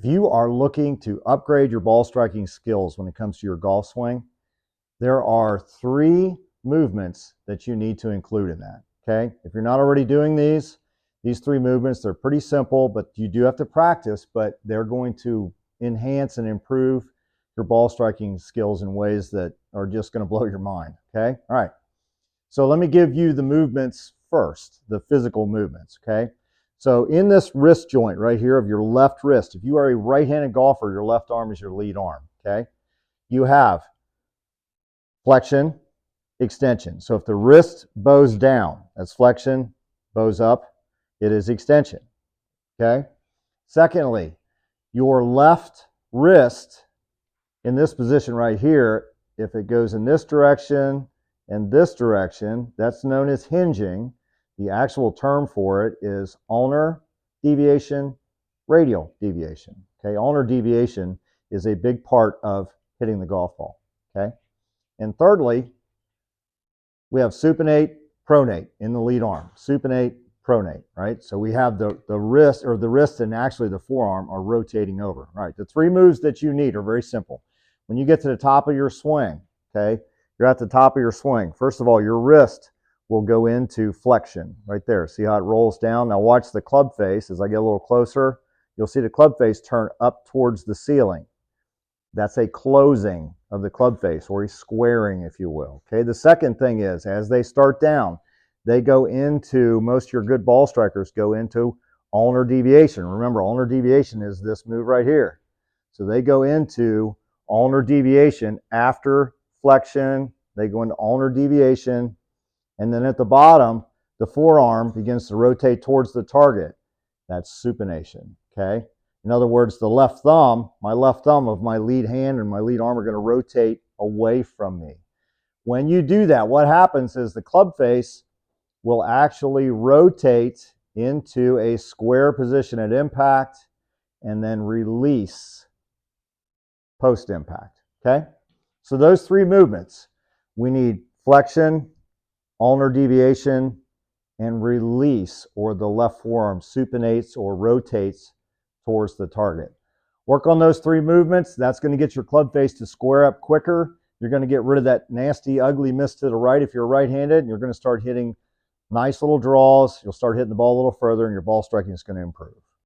If you are looking to upgrade your ball striking skills when it comes to your golf swing, there are 3 movements that you need to include in that, okay? If you're not already doing these 3 movements, they're pretty simple, but you do have to practice, but they're going to enhance and improve your ball striking skills in ways that are just going to blow your mind, okay? All right. So let me give you the movements first, the physical movements, okay? So in this wrist joint right here of your left wrist, if you are a right-handed golfer, your left arm is your lead arm, okay? You have flexion, extension. So if the wrist bows down, that's flexion, bows up, it is extension, okay? Secondly, your left wrist in this position right here, if it goes in this direction and this direction, that's known as hinging. The actual term for it is ulnar deviation, radial deviation. Okay, ulnar deviation is a big part of hitting the golf ball. Okay, and thirdly, we have supinate pronate in the lead arm. Supinate pronate, right? So we have the wrist, or the wrist and actually the forearm are rotating over. Right, the 3 moves that you need are very simple. When you get to the top of your swing, okay, you're at the top of your swing. First of all, your wrist will go into flexion right there. See how it rolls down? Now watch the club face. As I get a little closer, you'll see the club face turn up towards the ceiling. That's a closing of the club face, or a squaring, if you will. Okay. The second thing is, as they start down, they go into, most of your good ball strikers go into ulnar deviation. Remember, ulnar deviation is this move right here. So they go into ulnar deviation after flexion. They go into ulnar deviation. And then at the bottom, the forearm begins to rotate towards the target. That's supination, okay? In other words, the left thumb, my left thumb of my lead hand and my lead arm are going to rotate away from me. When you do that, what happens is the club face will actually rotate into a square position at impact and then release post-impact, okay? So those 3 movements, we need flexion, ulnar deviation, and release, or the left forearm supinates or rotates towards the target. Work on those 3 movements. That's going to get your club face to square up quicker. You're going to get rid of that nasty, ugly miss to the right if you're right-handed, and you're going to start hitting nice little draws. You'll start hitting the ball a little further, and your ball striking is going to improve.